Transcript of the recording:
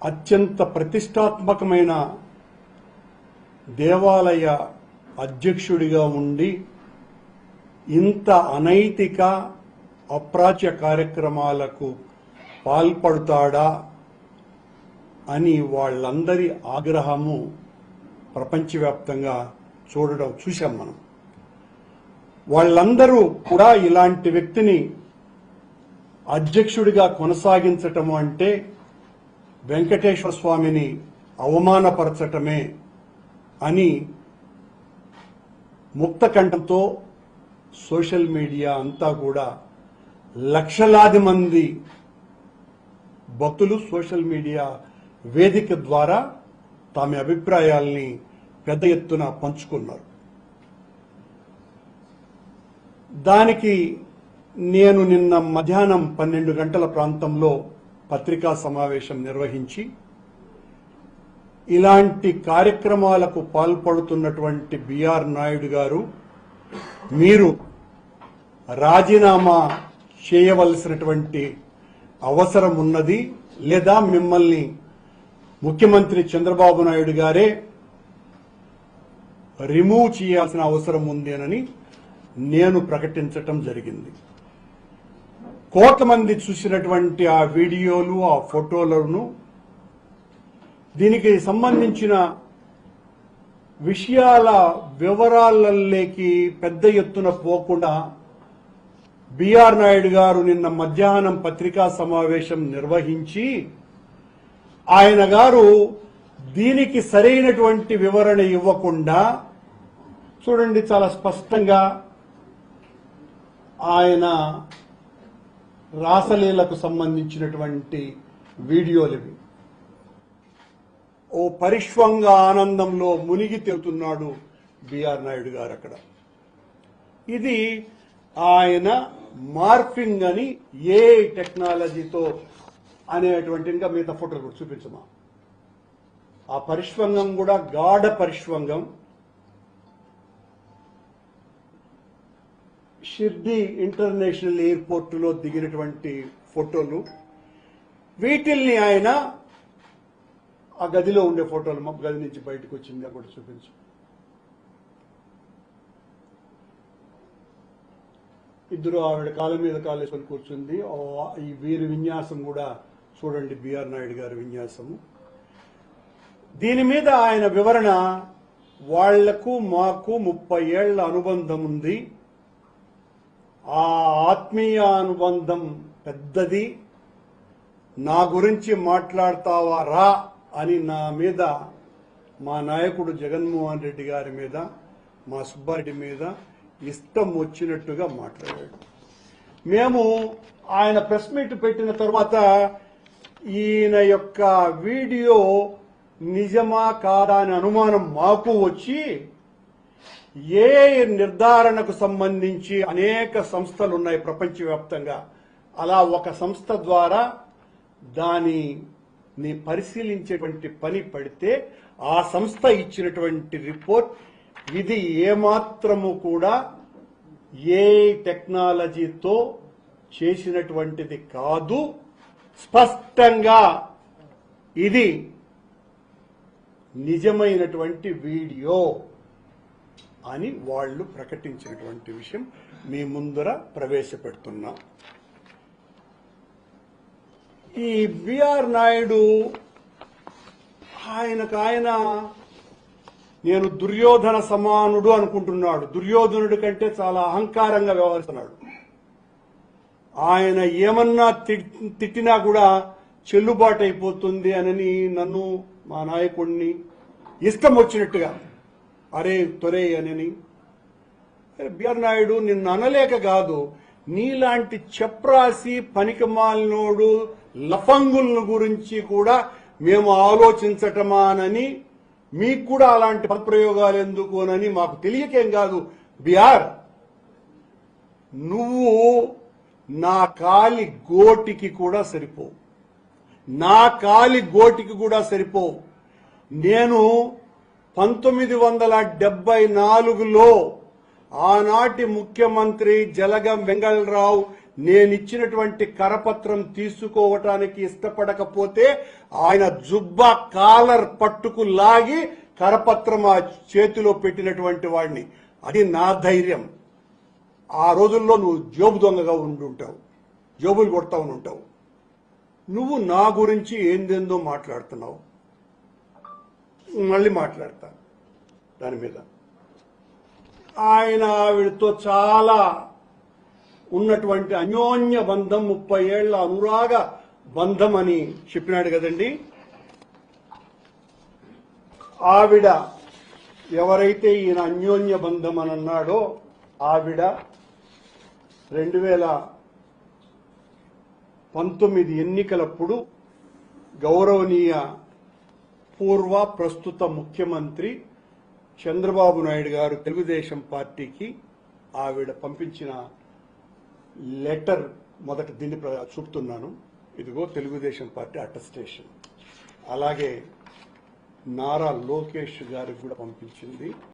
అత్యంత ప్రతిష్టాత్మకమైన దేవాలయ అధ్యక్షుడిగా ఉండి ఇంత అనైతిక అప్రాచ్య కార్యక్రమాలకు పాల్పడతాడా అని వాళ్ళందరి ఆగ్రహము ప్రపంచవ్యాప్తంగా చూశాం మనం. వాళ్ళందరూ కూడా ఇలాంటి వ్యక్తిని అధ్యక్షుడిగా కొనసాగించటం అంటే వెంకటేశ్వర స్వామిని అవమానపరచటమే అని ముక్తకంఠంతో సోషల్ మీడియా అంతా కూడా లక్షలాది మంది భక్తులు సోషల్ మీడియా వేదిక ద్వారా తమ అభిప్రాయాల్ని పెద్ద ఎత్తున పంచుకున్నారు. దానికి నేను నిన్న మధ్యాహ్నం 12 గంటల ప్రాంతంలో పత్రికా సమావేశం నిర్వహించి ఇలాంటి కార్యక్రమాలకు పాల్పడుతున్నటువంటి బిఆర్ నాయుడు గారు, మీరు రాజీనామా చేయవలసినటువంటి అవసరం ఉన్నది, లేదా మిమ్మల్ని ముఖ్యమంత్రి చంద్రబాబు నాయుడు గారే రిమూవ్ చేయాల్సిన అవసరం ఉంది అని నేను ప్రకటించటం జరిగింది. కోట్ల మంది చూసినటువంటి ఆ వీడియోలు, ఆ ఫోటోలను, దీనికి సంబంధించిన విషయాల వివరాలలోకి పెద్ద ఎత్తున పోకుండా బిఆర్ నాయుడు గారు నిన్న మధ్యాహ్నం పత్రికా సమావేశం నిర్వహించి ఆయన గారు దీనికి సరైనటువంటి వివరణ ఇవ్వకుండా, చూడండి చాలా స్పష్టంగా ఆయన రాసలీలకు సంబంధించినటువంటి వీడియోలు ఇవి. ఓ పరిష్వంగ ఆనందంలో మునిగి తేలుతున్నాడు బిఆర్ నాయుడు గారు అక్కడ. ఇది ఆయన మార్ఫింగ్ అని ఏ టెక్నాలజీతో అనేటువంటి, ఇంకా మిగతా ఫోటోలు కూడా చూపించమా. ఆ పరిష్వంగం కూడా గాఢ పరిష్వంగం. షిర్డీ ఇంటర్నేషనల్ ఎయిర్పోర్టులో దిగినటువంటి ఫోటోలు. వీటిల్ని ఆయన ఆ గదిలో ఉండే ఫోటోలు, మా గది నుంచి బయటకు వచ్చింది కూడా చూపించు. ఇద్దరు ఆవిడ కాళ్ళ మీద కాలేసుకొని కూర్చుంది. ఈ వీరి విన్యాసం కూడా చూడండి, బిఆర్ నాయుడు గారి విన్యాసము. దీని మీద ఆయన వివరణ, వాళ్లకు మాకు 30 ఏళ్ల అనుబంధం ఉంది, ఆ ఆత్మీయ అనుబంధం పెద్దది, నా గురించి మాట్లాడతావా రా అని నా మీద, మా నాయకుడు జగన్మోహన్ రెడ్డి గారి మీద, మా సుబ్బారెడ్డి మీద ఇష్టం వచ్చినట్టుగా మాట్లాడాడు. మేము ఆయన ప్రెస్ మీట్ పెట్టిన తర్వాత ఈయన యొక్క వీడియో నిజమా కాదా అని అనుమానం మాకు వచ్చి, ఏ నిర్ధారణకు సంబంధించి అనేక సంస్థలు ఉన్నాయి ప్రపంచవ్యాప్తంగా, అలా ఒక సంస్థ ద్వారా దానిని పరిశీలించేటువంటి పని పడితే ఆ సంస్థ ఇచ్చినటువంటి రిపోర్ట్ ఇది ఏమాత్రము కూడా ఏ టెక్నాలజీతో చేసినటువంటిది కాదు, స్పష్టంగా ఇది నిజమైనటువంటి వీడియో అని వాళ్ళు ప్రకటించినటువంటి విషయం మీ ముందర ప్రవేశపెడుతున్నా. ఈ బిఆర్ నాయుడు ఆయన నేను దుర్యోధన సమానుడు అనుకుంటున్నాడు. దుర్యోధనుడి కంటే చాలా అహంకారంగా వ్యవహరిస్తున్నాడు. ఆయన ఏమన్నా తిట్టినా కూడా చెల్లుబాటు అయిపోతుంది అని నన్ను, మా నాయకుడిని ఇష్టం వచ్చినట్టుగా అరే తొరే అని. బిఆర్ నాయుడు నిన్ను అనలేక కాదు, నీలాంటి చెప్రాసి పనికిమాలినోడు లఫంగుల గురించి కూడా మేము ఆలోచించటమానని, మీకు కూడా అలాంటి పదప్రయోగాలు ఎందుకు అని మాకు తెలియకేం కాదు. బిఆర్, నువ్వు నా కాలి గోటికి కూడా సరిపోవు, నా కాలి గోటికి కూడా సరిపోవు. నేను 1974లో ఆనాటి ముఖ్యమంత్రి జలగం వెంగళరావు నేనిచ్చినటువంటి కరపత్రం తీసుకోవటానికి ఇష్టపడకపోతే ఆయన జుబ్బా కాలర్ పట్టుకు లాగి కరపత్రం ఆ చేతిలో పెట్టినటువంటి వాడిని. అది నా ధైర్యం. ఆ రోజుల్లో నువ్వు జోబు దొంగగా ఉండుంటావు, జోబులు కొడతా ఉంటావు. నువ్వు నా గురించి ఏందేందో మాట్లాడుతున్నావు. మళ్ళీ మాట్లాడతా దాని మీద. ఆయన ఆవిడతో చాలా ఉన్నటువంటి అన్యోన్య బంధం, 30 ఏళ్ల అనురాగ బంధం అని చెప్పినాడు కదండి. ఆవిడ ఎవరైతే ఈయన అన్యోన్య బంధం అని అన్నాడో ఆవిడ 2019 ఎన్నికలప్పుడు గౌరవనీయ పూర్వ ప్రస్తుత ముఖ్యమంత్రి చంద్రబాబు నాయుడు గారు తెలుగుదేశం పార్టీకి ఆవిడ పంపించిన లెటర్ మొదట దీన్ని చూపుతున్నాను. ఇదిగో తెలుగుదేశం పార్టీ అటెస్టేషన్. అలాగే నారా లోకేష్ గారికి కూడా పంపించింది.